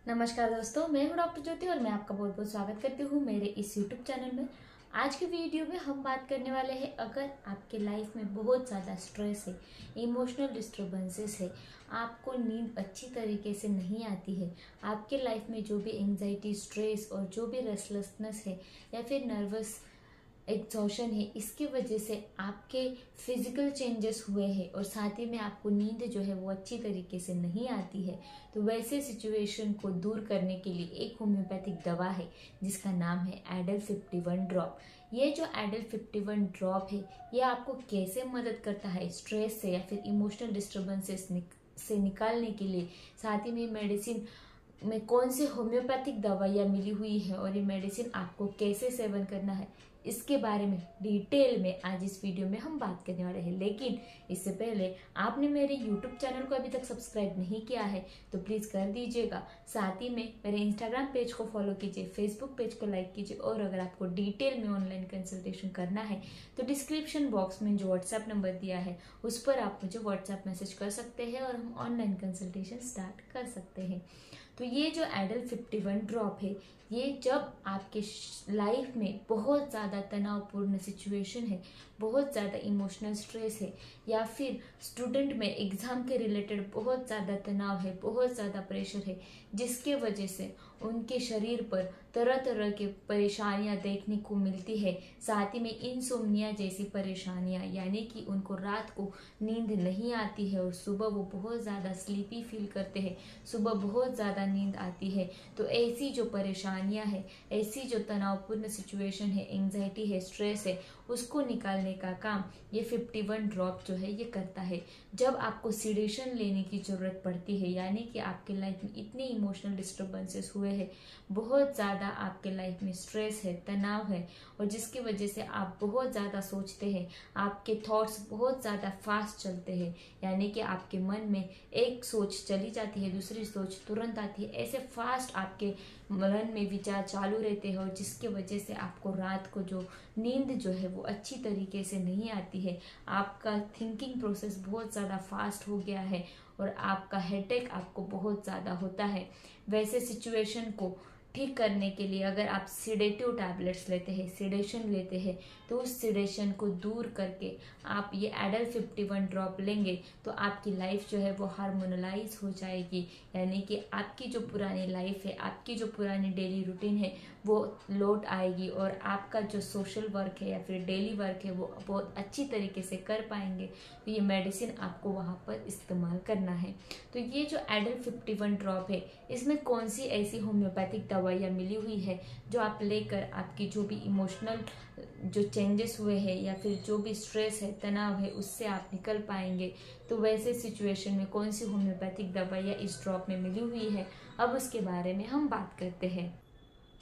नमस्कार दोस्तों, मैं हूं डॉक्टर ज्योति और मैं आपका बहुत बहुत स्वागत करती हूं मेरे इस यूट्यूब चैनल में। आज के वीडियो में हम बात करने वाले हैं, अगर आपके लाइफ में बहुत ज़्यादा स्ट्रेस है, इमोशनल डिस्टर्बेंसेस है, आपको नींद अच्छी तरीके से नहीं आती है, आपके लाइफ में जो भी एंजाइटी, स्ट्रेस और जो भी रेस्टलेसनेस है या फिर नर्वस एग्जॉशन है, इसकी वजह से आपके फिजिकल चेंजेस हुए हैं और साथ ही में आपको नींद जो है वो अच्छी तरीके से नहीं आती है, तो वैसे सिचुएशन को दूर करने के लिए एक होम्योपैथिक दवा है जिसका नाम है एडल 51 ड्रॉप। ये जो एडल 51 ड्रॉप है ये आपको कैसे मदद करता है स्ट्रेस से या फिर इमोशनल डिस्टर्बेंसेस से निकालने के लिए, साथ ही में मेडिसिन में कौन सी होम्योपैथिक दवाइयाँ मिली हुई है और ये मेडिसिन आपको कैसे सेवन करना है, इसके बारे में डिटेल में आज इस वीडियो में हम बात करने वाले हैं। लेकिन इससे पहले आपने मेरे YouTube चैनल को अभी तक सब्सक्राइब नहीं किया है तो प्लीज़ कर दीजिएगा। साथ ही में मेरे इंस्टाग्राम पेज को फॉलो कीजिए, फेसबुक पेज को लाइक कीजिए और अगर आपको डिटेल में ऑनलाइन कंसल्टेशन करना है तो डिस्क्रिप्शन बॉक्स में जो व्हाट्सएप नंबर दिया है उस पर आप मुझे व्हाट्सएप मैसेज कर सकते हैं और हम ऑनलाइन कंसल्टेशन स्टार्ट कर सकते हैं। तो ये जो एडल 51 ड्रॉप है, ये जब आपके लाइफ में बहुत ज़्यादा तनावपूर्ण सिचुएशन है, बहुत ज़्यादा इमोशनल स्ट्रेस है या फिर स्टूडेंट में एग्ज़ाम के रिलेटेड बहुत ज़्यादा तनाव है, बहुत ज़्यादा प्रेशर है, जिसके वजह से उनके शरीर पर तरह तरह की परेशानियां देखने को मिलती है, साथ ही में इंसोम्निया जैसी परेशानियां, यानी कि उनको रात को नींद नहीं आती है और सुबह वो बहुत ज़्यादा स्लीपी फील करते हैं, सुबह बहुत ज़्यादा नींद आती है। तो ऐसी जो परेशानियां हैं, ऐसी जो तनावपूर्ण सिचुएशन है, एंजाइटी है, स्ट्रेस है, उसको निकालने का काम ये 51 ड्रॉप जो है ये करता है। जब आपको सिडेशन लेने की ज़रूरत पड़ती है, यानी कि आपके लाइफ में इतने इमोशनल डिस्टर्बेंसेस हुए हैं, बहुत ज़्यादा आपके लाइफ में स्ट्रेस है, तनाव है और जिसकी वजह से आप बहुत ज़्यादा सोचते हैं, आपके थॉट्स बहुत ज़्यादा फास्ट चलते हैं, यानी कि आपके मन में एक सोच चली जाती है, दूसरी सोच तुरंत आती है, ऐसे फास्ट आपके मन में विचार चालू रहते हैं और जिसकी वजह से आपको रात को जो नींद जो है वो अच्छी तरीके से नहीं आती है। आपका थिंकिंग प्रोसेस बहुत ज़्यादा फास्ट हो गया है और आपका हेडेक आपको बहुत ज़्यादा होता है। वैसे सिचुएशन को ठीक करने के लिए अगर आप सिडेटिव टैबलेट्स लेते हैं, सिडेशन लेते हैं, तो उस सिडेशन को दूर करके आप ये एडल 51 ड्रॉप लेंगे तो आपकी लाइफ जो है वो हार्मोनलाइज हो जाएगी, यानी कि आपकी जो पुरानी लाइफ है, आपकी जो पुरानी डेली रूटीन है वो लौट आएगी और आपका जो सोशल वर्क है या फिर डेली वर्क है वो बहुत अच्छी तरीके से कर पाएंगे। तो ये मेडिसिन आपको वहाँ पर इस्तेमाल करना है। तो ये जो एडल 51 ड्रॉप है, इसमें कौन सी ऐसी होम्योपैथिक दवाइयाँ मिली हुई है जो आप लेकर आपकी जो भी इमोशनल जो चेंजेस हुए हैं या फिर जो भी स्ट्रेस है, तनाव है, उससे आप निकल पाएंगे। तो वैसे सिचुएशन में कौन सी होम्योपैथिक दवाइयाँ इस ड्रॉप में मिली हुई है, अब उसके बारे में हम बात करते हैं।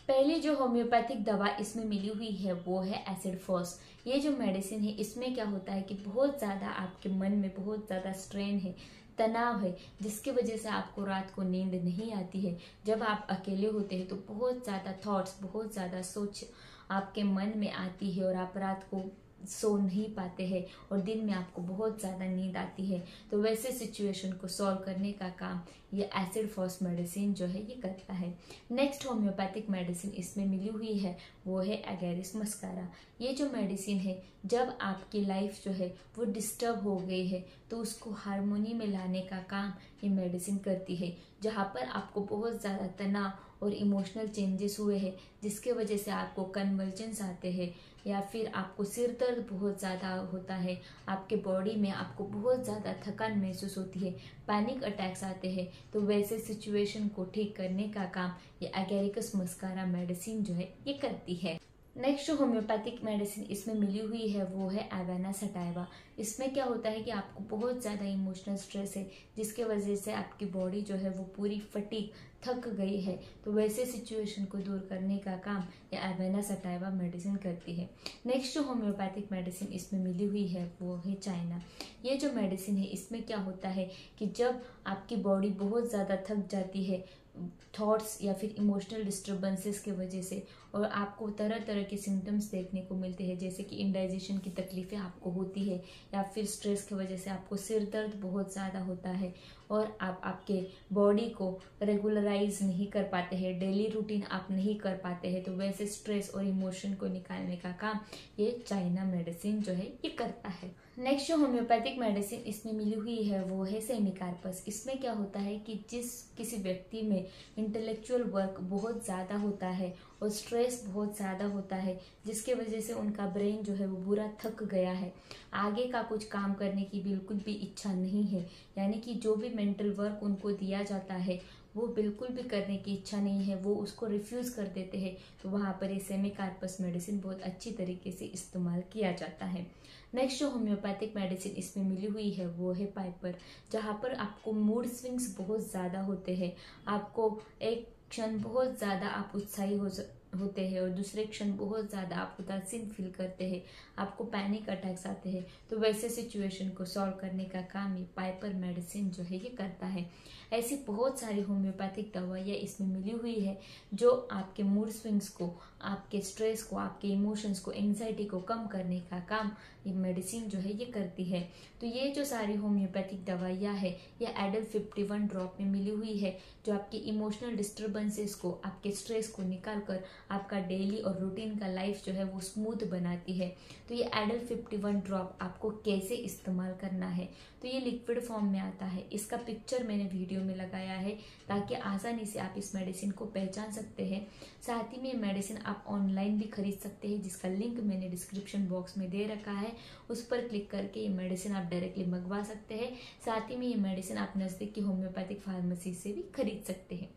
पहली जो होम्योपैथिक दवा इसमें मिली हुई है वो है एसिड फॉस। ये जो मेडिसिन है इसमें क्या होता है कि बहुत ज़्यादा आपके मन में बहुत ज़्यादा स्ट्रेन है, तनाव है, जिसकी वजह से आपको रात को नींद नहीं आती है। जब आप अकेले होते हैं तो बहुत ज़्यादा थॉट्स, बहुत ज़्यादा सोच आपके मन में आती है और आप रात को सो नहीं पाते हैं और दिन में आपको बहुत ज़्यादा नींद आती है। तो वैसे सिचुएशन को सॉल्व करने का काम ये एसिड फॉस मेडिसिन जो है ये करता है। नेक्स्ट होम्योपैथिक मेडिसिन इसमें मिली हुई है वो है एगेरिस मस्कारा। ये जो मेडिसिन है, जब आपकी लाइफ जो है वो डिस्टर्ब हो गई है तो उसको हार्मोनी में लाने का काम ये मेडिसिन करती है। जहाँ पर आपको बहुत ज़्यादा तनाव और इमोशनल चेंजेस हुए हैं, जिसके वजह से आपको कन्वर्जेंस आते हैं या फिर आपको सिर दर्द बहुत ज़्यादा होता है, आपके बॉडी में आपको बहुत ज़्यादा थकान महसूस होती है, पैनिक अटैक्स आते हैं, तो वैसे सिचुएशन को ठीक करने का काम ये एगेरिकस मस्कारा मेडिसिन जो है ये करती है। नेक्स्ट जो होम्योपैथिक मेडिसिन इसमें मिली हुई है वो है एवेना सटाइवा। इसमें क्या होता है कि आपको बहुत ज़्यादा इमोशनल स्ट्रेस है, जिसके वजह से आपकी बॉडी जो है वो पूरी फटीग, थक गई है, तो वैसे सिचुएशन को दूर करने का काम ये एवेना सटाइवा मेडिसिन करती है। नेक्स्ट जो होम्योपैथिक मेडिसिन इसमें मिली हुई है वो है चाइना। ये जो मेडिसिन है इसमें क्या होता है कि जब आपकी बॉडी बहुत ज़्यादा थक जाती है थॉट्स या फिर इमोशनल डिस्टर्बेंसेस की वजह से और आपको तरह तरह के सिम्टम्स देखने को मिलते हैं, जैसे कि इंडाइजेशन की तकलीफ़ें आपको होती है या फिर स्ट्रेस की वजह से आपको सिर दर्द बहुत ज़्यादा होता है और आप आपके बॉडी को रेगुलराइज नहीं कर पाते हैं, डेली रूटीन आप नहीं कर पाते हैं, तो वैसे स्ट्रेस और इमोशन को निकालने का काम ये चाइना मेडिसिन जो है ये करता है। नेक्स्ट जो होम्योपैथिक मेडिसिन इसमें मिली हुई है वो है सेमिकार्पस। इसमें क्या होता है कि जिस किसी व्यक्ति में इंटेलेक्चुअल वर्क बहुत ज़्यादा होता है और स्ट्रेस बहुत ज़्यादा होता है, जिसके वजह से उनका ब्रेन जो है वो पूरा थक गया है, आगे का कुछ काम करने की बिल्कुल भी इच्छा नहीं है, यानी कि जो भी मेंटल वर्क उनको दिया जाता है वो बिल्कुल भी करने की इच्छा नहीं है, वो उसको रिफ्यूज़ कर देते हैं, तो वहाँ पर ये सेमिकार्पस मेडिसिन बहुत अच्छी तरीके से इस्तेमाल किया जाता है। नेक्स्ट जो होम्योपैथिक मेडिसिन इसमें मिली हुई है वो है पाइपर, जहाँ पर आपको मूड स्विंग्स बहुत ज़्यादा होते हैं, आपको एक क्षण बहुत ज़्यादा आप उत्साही होते हैं और दूसरे क्षण बहुत ज़्यादा आप उदासीन फील करते हैं, आपको पैनिक अटैक्स आते हैं, तो वैसे सिचुएशन को सॉल्व करने का काम ये पाइपर मेडिसिन जो है ये करता है। ऐसी बहुत सारी होम्योपैथिक दवाइयाँ इसमें मिली हुई है जो आपके मूड स्विंग्स को, आपके स्ट्रेस को, आपके इमोशंस को, एंग्जाइटी को कम करने का काम ये मेडिसिन जो है ये करती है। तो ये जो सारी होम्योपैथिक दवाइयाँ है ये एडल 51 ड्रॉप में मिली हुई है, जो आपके इमोशनल डिस्टर्बेंसेस को, आपके स्ट्रेस को निकाल कर आपका डेली और रूटीन का लाइफ जो है वो स्मूथ बनाती है। तो ये एडल 51 ड्रॉप आपको कैसे इस्तेमाल करना है, तो ये लिक्विड फॉर्म में आता है। इसका पिक्चर मैंने वीडियो में लगाया है ताकि आसानी से आप इस मेडिसिन को पहचान सकते हैं। साथ ही में ये मेडिसिन आप ऑनलाइन भी खरीद सकते हैं, जिसका लिंक मैंने डिस्क्रिप्शन बॉक्स में दे रखा है, उस पर क्लिक करके ये मेडिसिन आप डायरेक्टली मंगवा सकते हैं। साथ ही में ये मेडिसिन आप नज़दीक की होम्योपैथिक फार्मेसी से भी खरीद सकते हैं।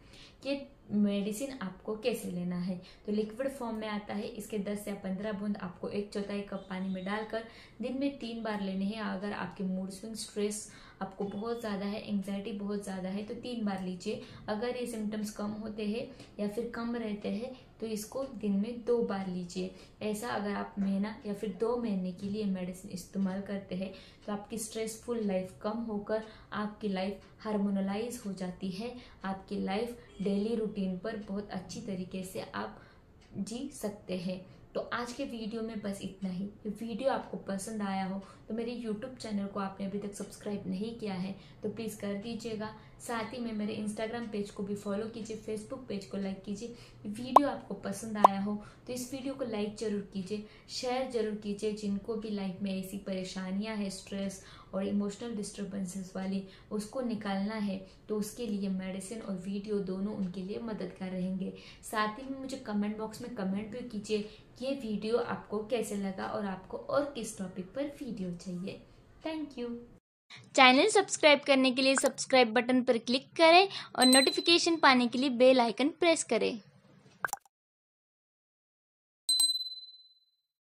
ये मेडिसिन आपको कैसे लेना है, तो लिक्विड फॉर्म में आता है। इसके 10 या 15 बूंद आपको 1/4 कप पानी में डालकर दिन में 3 बार लेने हैं। अगर आपके मूड स्विंग, स्ट्रेस आपको बहुत ज़्यादा है, एंग्जाइटी बहुत ज़्यादा है, तो 3 बार लीजिए। अगर ये सिम्टम्स कम होते हैं या फिर कम रहते हैं तो इसको दिन में 2 बार लीजिए। ऐसा अगर आप महीना या फिर 2 महीने के लिए मेडिसिन इस्तेमाल करते हैं तो आपकी स्ट्रेसफुल लाइफ कम होकर आपकी लाइफ हार्मोनलाइज हो जाती है। आपकी लाइफ डेली रूटीन पर बहुत अच्छी तरीके से आप जी सकते हैं। तो आज के वीडियो में बस इतना ही। वीडियो आपको पसंद आया हो तो मेरे YouTube चैनल को आपने अभी तक सब्सक्राइब नहीं किया है तो प्लीज़ कर दीजिएगा। साथ ही में मेरे इंस्टाग्राम पेज को भी फॉलो कीजिए, फेसबुक पेज को लाइक कीजिए। वीडियो आपको पसंद आया हो तो इस वीडियो को लाइक जरूर कीजिए, शेयर जरूर कीजिए। जिनको भी लाइफ में ऐसी परेशानियां है, स्ट्रेस और इमोशनल डिस्टर्बेंसेस वाली, उसको निकालना है तो उसके लिए मेडिसिन और वीडियो दोनों उनके लिए मददगार रहेंगे। साथ ही में मुझे कमेंट बॉक्स में कमेंट भी कीजिए कि ये वीडियो आपको कैसे लगा और आपको और किस टॉपिक पर वीडियो चाहिए। Thank you. चैनल सब्सक्राइब करने के लिए सब्सक्राइब बटन पर क्लिक करें और नोटिफिकेशन पाने के लिए बेल आइकन प्रेस करें।